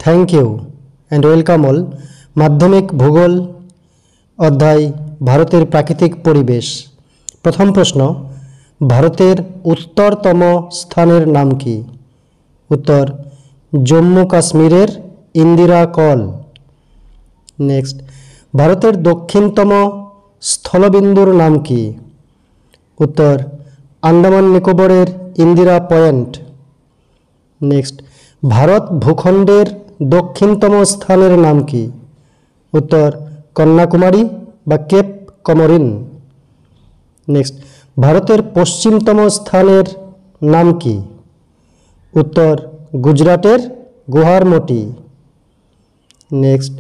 Thank you and welcome all. Madhyamik ভূগোল অধ্যায় ভারতের প্রাকৃতিক পরিবেশ। প্রথম প্রশ্ন, ভারতের উত্তরতম স্থানের নাম কি? উত্তর, জম্মু কাশ্মীরের ইন্দিরা কল। নেক্সট, ভারতের দক্ষিণতম স্থলবিন্দুর নাম কি? উত্তর, আন্দামান নিকোবরের ইন্দিরা পয়েন্ট। নেক্সট, ভারত ভূখণ্ডের দক্ষিণতম স্থানের নাম কি? উত্তর, কন্যাকুমারী বা কেপ কমরিন। নেক্সট, ভারতের পশ্চিমতম স্থানের নাম কি? উত্তর, গুজরাটের গুহারমটি। নেক্সট,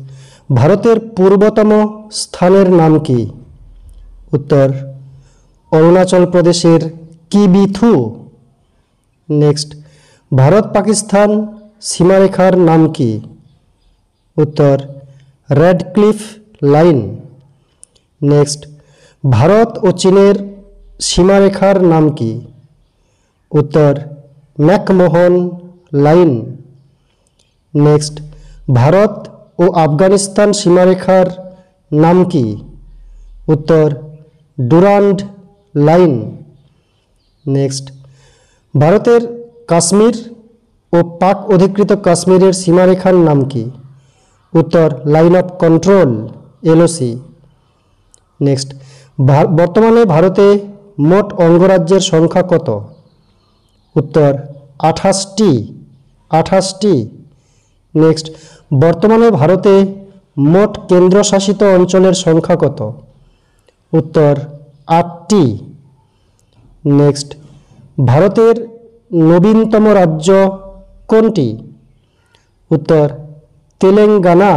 ভারতের পূর্বতম স্থানের নাম কি? উত্তর, অরুণাচল প্রদেশের কিবিথু। নেক্সট, ভারত পাকিস্তান সীমারেখার নাম কি? উত্তর, রেডক্লিফ লাইন। নেক্সট, ভারত ও চীনের সীমারেখার নাম কি? উত্তর, ম্যাকমোহন লাইন। নেক্সট, ভারত ও আফগানিস্তান সীমারেখার নাম কি? উত্তর, ডুরান্ড লাইন। নেক্সট, ভারতের কাশ্মীর ও পাক অধিকৃত কাশ্মীরের সীমারেখার নাম কি? উত্তর, line of control LOC. Next, বর্তমানে ভারতে মোট অঙ্গরাজ্যের সংখ্যা কত? উত্তর, 28টি। নেক্সট, বর্তমানে ভারতে মোট কেন্দ্রশাসিত অঞ্চলের সংখ্যা কত? উত্তর, 8টি। নেক্সট, ভারতের নবীনতম রাজ্য কোনটি? উত্তর, তেলেঙ্গানা।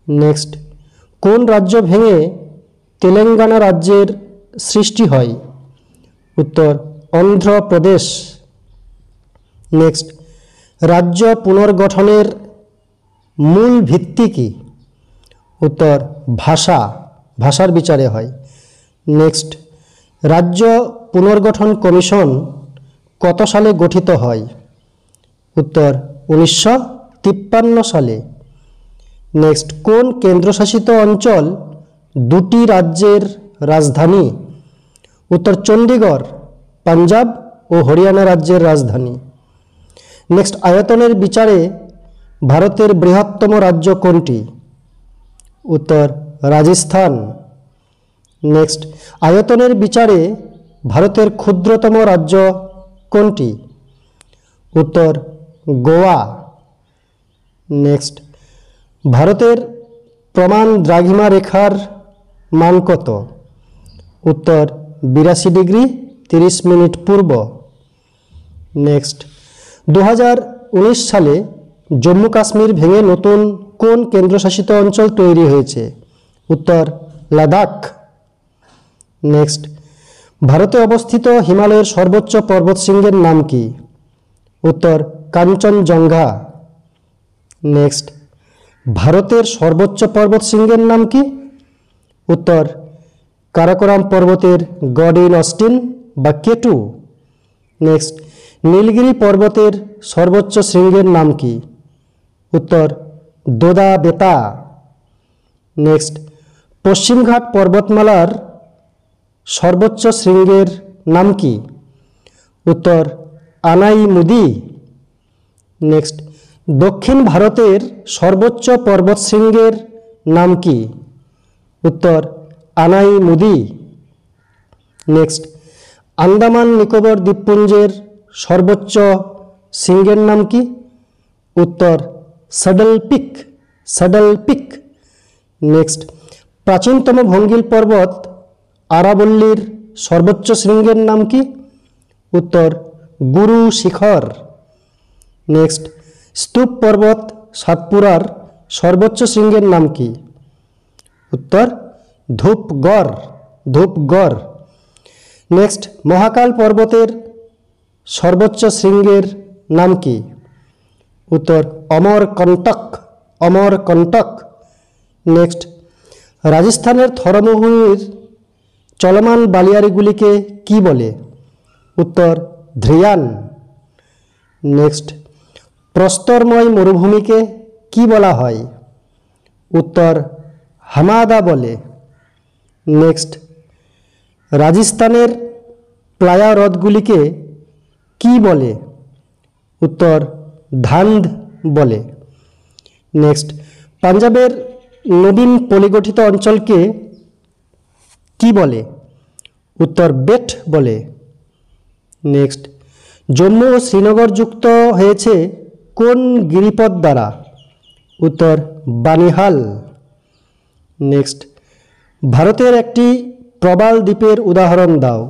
নেক্সট, কোন রাজ্য ভেঙে তেলেঙ্গানা রাজ্যের সৃষ্টি হয়? উত্তর, অন্ধ্রপ্রদেশ। নেক্সট, রাজ্য পুনর্গঠনের মূল ভিত্তি কি? উত্তর, ভাষার বিচারে হয়। নেক্সট, রাজ্য পুনর্গঠন কমিশন কত সালে গঠিত হয়? উত্তর, 1953 সালে। নেক্সট, কোন কেন্দ্রশাসিত অঞ্চল দুটি রাজ্যের রাজধানী? উত্তর, চণ্ডীগড় পাঞ্জাব ও হরিয়ানা রাজ্যের রাজধানী। নেক্সট, আয়তনের বিচারে ভারতের বৃহত্তম রাজ্য কোনটি? উত্তর, রাজস্থান। নেক্সট, আয়তনের বিচারে ভারতের ক্ষুদ্রতম রাজ্য কোনটি? উত্তর, গোয়া। নেক্সট, ভারতের প্রমাণ দ্রাঘিমা রেখার মান কত? উত্তর, 82 ডিগ্রি 30 মিনিট পূর্ব। নেক্সট, 2019 সালে জম্মু কাশ্মীর ভেঙে নতুন কোন কেন্দ্রশাসিত অঞ্চল তৈরি হয়েছে? উত্তর, লাদাখ। নেক্সট, ভারতে অবস্থিত হিমালয়ের সর্বোচ্চ পর্বতশৃঙ্গের নাম কি? উত্তর, কাঞ্চনজঙ্ঘা। নেক্সট, ভারতের সর্বোচ্চ পর্বতশৃঙ্গের নাম কি? উত্তর, কারাকোরাম পর্বতের গড ইন অস্টিন বা কেটু। নেক্সট, নীলগিরি পর্বতের সর্বোচ্চ শৃঙ্গের নাম কি? উত্তর, দোদা বেতা। নেক্সট, পশ্চিমঘাট পর্বতমালার সর্বোচ্চ শৃঙ্গের নাম কি? উত্তর, আনাইমুদি। নেক্সট, দক্ষিণ ভারতের সর্বোচ্চ পর্বতশৃঙ্গের নাম কি? উত্তর, আনাইমুদি। নেক্সট, আন্দামান নিকোবর দ্বীপপুঞ্জের সর্বোচ্চ শৃঙ্গের নাম কি? উত্তর, স্যাডল পিক। নেক্সট, প্রাচীনতম ভঙ্গিল পর্বত আরাবল্লীর সর্বোচ্চ শৃঙ্গের নাম কি? উত্তর, গুরু শিখর। নেক্সট, স্তূপ পর্বত সাতপুরার সর্বোচ্চ শৃঙ্গের নাম কি? উত্তর, ধূপগড়। নেক্সট, মহাকাল পর্বতের সর্বোচ্চ শৃঙ্গের নাম কি? উত্তর, অমরকন্টক। নেক্সট, রাজস্থানের থরমভূমির চলমান বালিয়াড়িগুলিকে কি বলে? উত্তর, ধ্রিয়ান। নেক্সট, প্রস্তরময় মরুভূমিকে কি বলা হয়? উত্তর হামাদা বলে। নেক্সট, রাজস্থানের প্লায়া হ্রদগুলিকে কি বলে? উত্তর ধান্ধ বলে। নেক্সট, পাঞ্জাবের নবীন পলিগঠিত অঞ্চলকে কি বলে? উত্তর বেট বলে। নেক্সট, জম্মু ও শ্রীনগর যুক্ত হয়েছে কোন গিরিপথ দ্বারা? উত্তর বানিহাল। নেক্সট, ভারতের একটি প্রবাল দ্বীপের উদাহরণ দাও।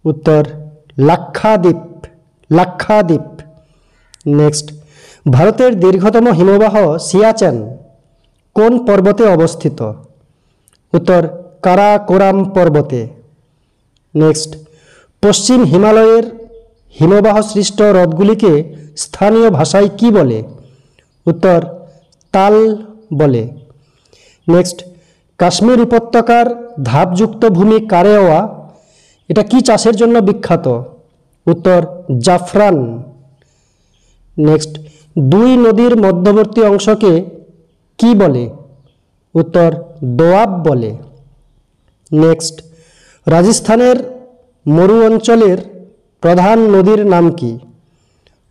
উত্তর লাক্ষাদ্বীপ। লাক্ষাদ্বীপ। নেক্সট, ভারতের দীর্ঘতম হিমবাহ সিয়াচেন কোন পর্বতে অবস্থিত? উত্তর কারাকোরাম পর্বতে। নেক্সট, পশ্চিম হিমালয়ের হিমবাহ সৃষ্ট হ্রদগুলিকে স্থানীয় ভাষায় কি বলে? উত্তর তাল বলে। নেক্সট, কাশ্মীর উপত্যকার ধাপযুক্ত ভূমি কারেওয়া এটা কি চাষের জন্য বিখ্যাত? উত্তর জাফরান। নেক্সট, দুই নদীর মধ্যবর্তী অংশকে কি বলে? উত্তর দোয়াব বলে। নেক্সট, রাজস্থানের মরু অঞ্চলের প্রধান নদীর নাম কি?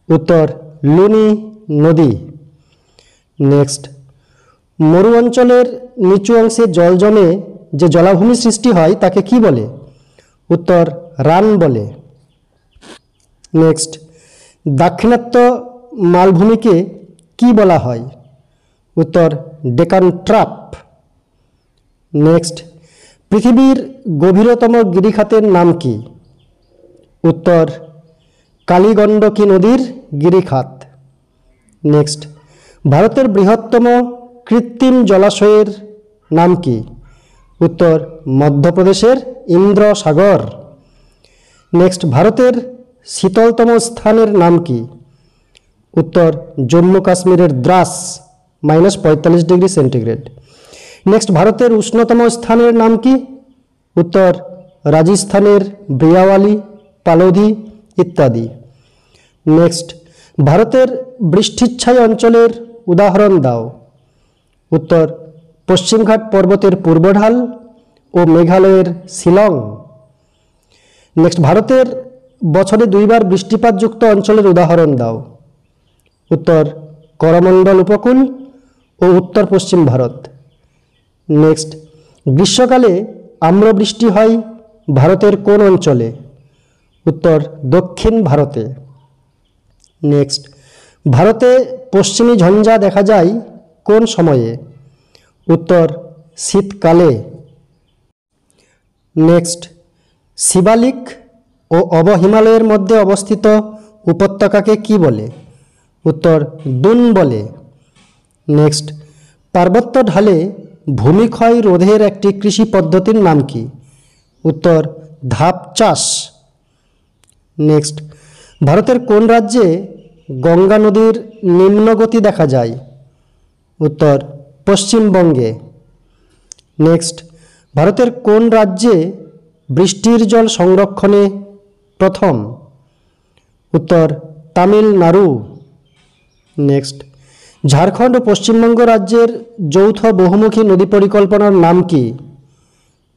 উত্তর লুনি নদী। নেক্সট, মরু অঞ্চলের নিচু অংশে জল জমে যে জলাভূমি সৃষ্টি হয় তাকে কি বলে? উত্তর রান বলে। নেক্সট, দাক্ষিণাত্য মালভূমিকে কি বলা হয়? উত্তর ডেকান ট্রাপ। নেক্সট, পৃথিবীর গভীরতম গিরিখাতের নাম কি? উত্তর কালীগণ্ডকী নদীর গিরিখাত। নেক্সট, ভারতের বৃহত্তম কৃত্রিম জলাশয়ের নাম কি? উত্তর মধ্যপ্রদেশের ইন্দ্র সাগর। নেক্সট, ভারতের শীতলতম স্থানের নাম কি? উত্তর জম্মু কাশ্মীরের দ্রাস -45°C। নেক্সট, ভারতের উষ্ণতম স্থানের নাম কি? উত্তর রাজস্থানের ব্রিয়াওয়ালি, পালোধি ইত্যাদি। নেক্সট, ভারতের বৃষ্টিচ্ছায় অঞ্চলের উদাহরণ দাও। উত্তর পশ্চিমঘাট পর্বতের পূর্বঢাল ও মেঘালয়ের শিলং। নেক্সট, ভারতের বছরে দুইবার বৃষ্টিপাতযুক্ত অঞ্চলের উদাহরণ দাও। উত্তর করমণ্ডল উপকূল ও উত্তর পশ্চিম ভারত। নেক্সট, গ্রীষ্মকালে আম্রবৃষ্টি হয় ভারতের কোন অঞ্চলে? উত্তর দক্ষিণ ভারতে। নেক্সট, ভারতে পশ্চিমী ঝঞ্ঝা দেখা যায় কোন সময়ে? উত্তর শীতকালে। নেক্সট, শিবালিক ও অবহিমালয়ের মধ্যে অবস্থিত উপত্যকাকে কি বলে? উত্তর দুন বলে। নেক্সট, পার্বত্য ঢালে ভূমিক্ষয় রোধের একটি কৃষি পদ্ধতির নাম কি? উত্তর ধাপ চাষ। নেক্সট, ভারতের কোন রাজ্যে গঙ্গা নদীর নিম্নগতি দেখা যায়? উত্তর পশ্চিমবঙ্গে। নেক্সট, ভারতের কোন রাজ্যে বৃষ্টির জল সংরক্ষণে প্রথম? উত্তর তামিলনাড়ু। নেক্সট, ঝাড়খণ্ড ও পশ্চিমবঙ্গ রাজ্যের যৌথ বহুমুখী নদী পরিকল্পনার নাম কি?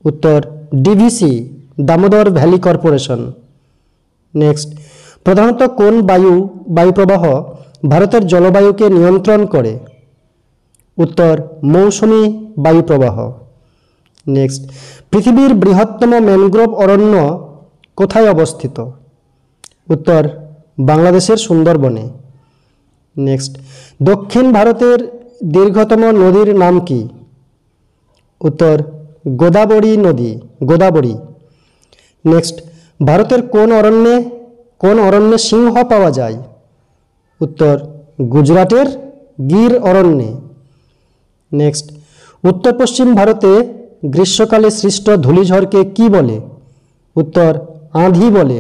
উত্তর DVC, Damodar valley corporation. Next, প্রধানত কোন বায়ুপ্রবাহ ভারতের জলবায়ুকে নিয়ন্ত্রণ করে? উত্তর মৌসুমী বায়ুপ্রবাহ। নেক্সট, পৃথিবীর বৃহত্তম ম্যানগ্রোভ অরণ্য কোথায় অবস্থিত? উত্তর বাংলাদেশের সুন্দরবনে। নেক্সট, দক্ষিণ ভারতের দীর্ঘতম নদীর নাম কি? উত্তর গোদাবরী নদী, গোদাবরী। নেক্সট, ভারতের কোন অরণ্যে সিংহ পাওয়া যায়? উত্তর গুজরাটের গির অরণ্যে। নেক্সট, উত্তর পশ্চিম ভারতে গ্রীষ্মকালে সৃষ্ট ধূলিঝড়কে কি বলে? উত্তর আঁধি বলে,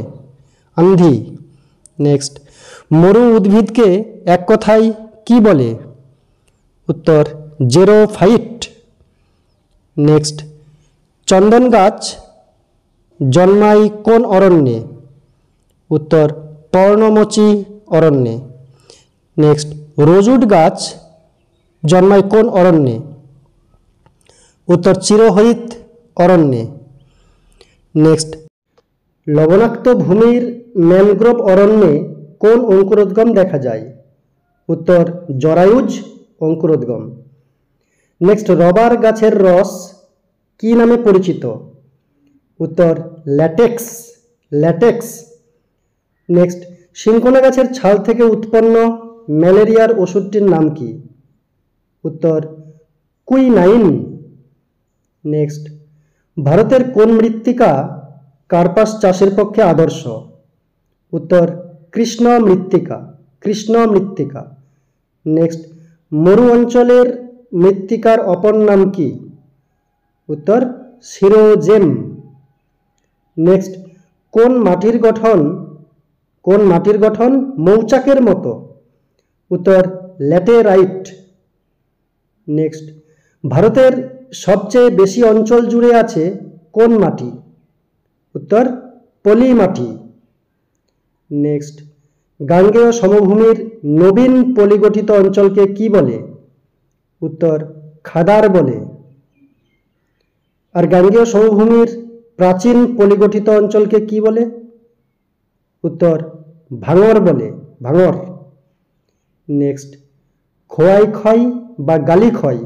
আন্ধি। নেক্সট, মরু উদ্ভিদকে এক কথায় কি বলে? উত্তর জেরোফাইট। নেক্সট, চন্দন গাছ জন্মায় কোন অরণ্যে? উত্তর পর্ণমোচী অরণ্যে। নেক্সট রোজউড গাছ জন্মায় কোন অরণ্যে? উত্তর চিরহরিত অরণ্যে। নেক্সট লবণাক্ত ভূমির ম্যানগ্রোভ অরণ্যে কোন অঙ্কুরোদ্গম দেখা যায়? উত্তর জরায়ুজ অঙ্কুরোদ্গম। নেক্সট রবার গাছের রস কি নামে পরিচিত? উত্তর ল্যাটেক্স, ল্যাটেক্স। নেক্সট সিনকোনা গাছের ছাল থেকে উৎপন্ন ম্যালেরিয়ার ওষুধটির নাম কি? উত্তর কুইনাইন। নেক্সট ভারতের কোন মৃত্তিকা কার্পাস চাষের পক্ষে আদর্শ? উত্তর কৃষ্ণ মৃত্তিকা, কৃষ্ণ মৃত্তিকা। নেক্সট মরু অঞ্চলের মৃত্তিকার অপর নাম কি? উত্তর সিরোজেম। নেক্সট কোন মাটির গঠন মৌচাকের মতো? উত্তর ল্যাটেরাইট। নেক্সট ভারতের সবচেয়ে বেশি অঞ্চল জুড়ে আছে কোন মাটি? উত্তর পলি মাটি। নেক্সট গাঙ্গেয় সমভূমির নবীন পলিগঠিত অঞ্চলকে কি বলে? উত্তর খাদার বলে। আর গাঙ্গেয় সমভূমির প্রাচীন পলিগঠিত অঞ্চলকে কি বলে? উত্তর ভাঙর বলে, ভাঙর। নেক্সট খোয়াই ক্ষয় বা গালি ক্ষয়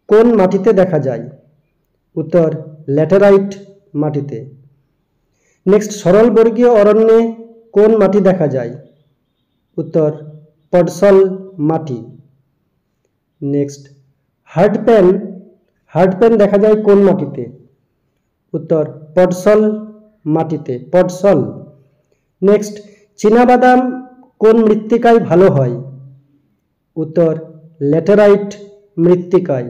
কোন মাটিতে দেখা যায়? উত্তর ল্যাটেরাইট মাটিতে। নেক্সট সরলবর্গীয় অরণ্যে কোন মাটি দেখা যায়? উত্তর পডসল মাটি। নেক্সট হার্ডপ্যান দেখা যায় কোন মাটিতে? উত্তর পডসল মাটিতে, পডসল। নেক্সট চীনাবাদাম কোন মৃত্তিকায় ভালো হয়? উত্তর ল্যাটেরাইট মৃত্তিকায়।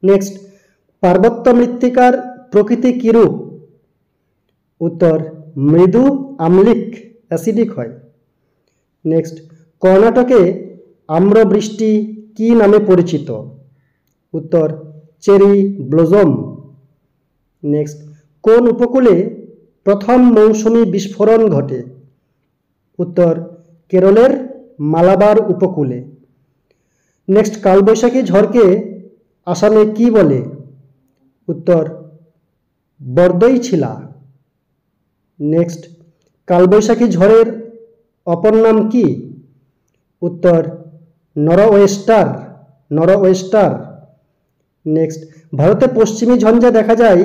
নেক্সট পার্বত্য মৃত্তিকার প্রকৃতি কিরূপ? উত্তর মৃদু আম্লিক, অ্যাসিডিক হয়। নেক্সট কর্ণাটকে আম্রবৃষ্টি কি নামে পরিচিত? উত্তর চেরি ব্লজম। নেক্সট কোন উপকূলে প্রথম মৌসুমী বিস্ফোরণ ঘটে? উত্তর কেরলের মালাবার উপকূলে। নেক্সট কালবৈশাখী ঝড়কে আসামে কি বলে? উত্তর বরদইছিলা। নেক্সট কালবৈশাখী ঝড়ের অপর নাম কি? উত্তর নরওয়েস্টার, নরওয়েস্টার। নেক্সট ভারতে পশ্চিমী ঝঞ্ঝা দেখা যায়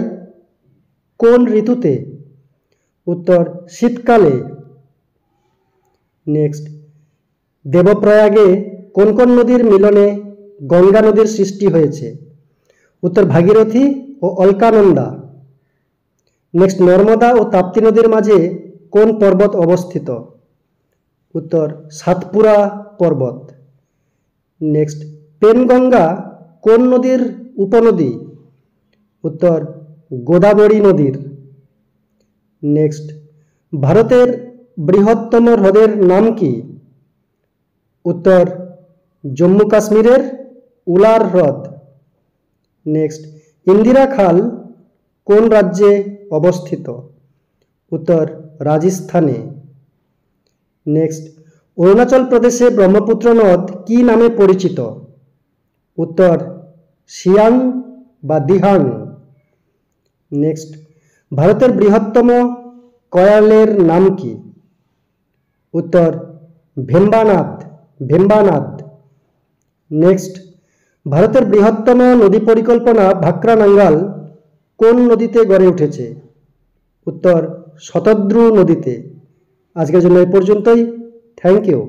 কোন ঋতুতে? উত্তর শীতকালে। নেক্সট দেবপ্রয়াগে কোন কোন নদীর মিলনে গঙ্গা নদীর সৃষ্টি হয়েছে? উত্তর ভাগীরথী ও অলকানন্দা। নেক্সট নর্মদা ও তাপ্তি নদীর মাঝে কোন পর্বত অবস্থিত? উত্তর সাতপুরা পর্বত। নেক্সট পেনগঙ্গা কোন নদীর উপনদী? উত্তর গোদাবরী নদীর। নেক্সট ভারতের বৃহত্তম হ্রদের নাম কি? উত্তর জম্মু কাশ্মীরের উলার হ্রদ। নেক্সট ইন্দিরা খাল কোন রাজ্যে অবস্থিত? উত্তর রাজস্থানে। নেক্সট অরুণাচল প্রদেশে ব্রহ্মপুত্র নদ কি নামে পরিচিত? উত্তর সিয়াং বা দিহাং। নেক্সট ভারতের বৃহত্তম কয়ালের নাম কি? উত্তর ভেম্বানাদ, ভেম্বানাদ। নেক্সট ভারতের বৃহত্তম নদী পরিকল্পনা ভাকরা নাঙ্গাল কোন নদীতে গড়ে উঠেছে? উত্তর শতদ্রু নদীতে। আজকের জন্য এই পর্যন্তই। Thank you.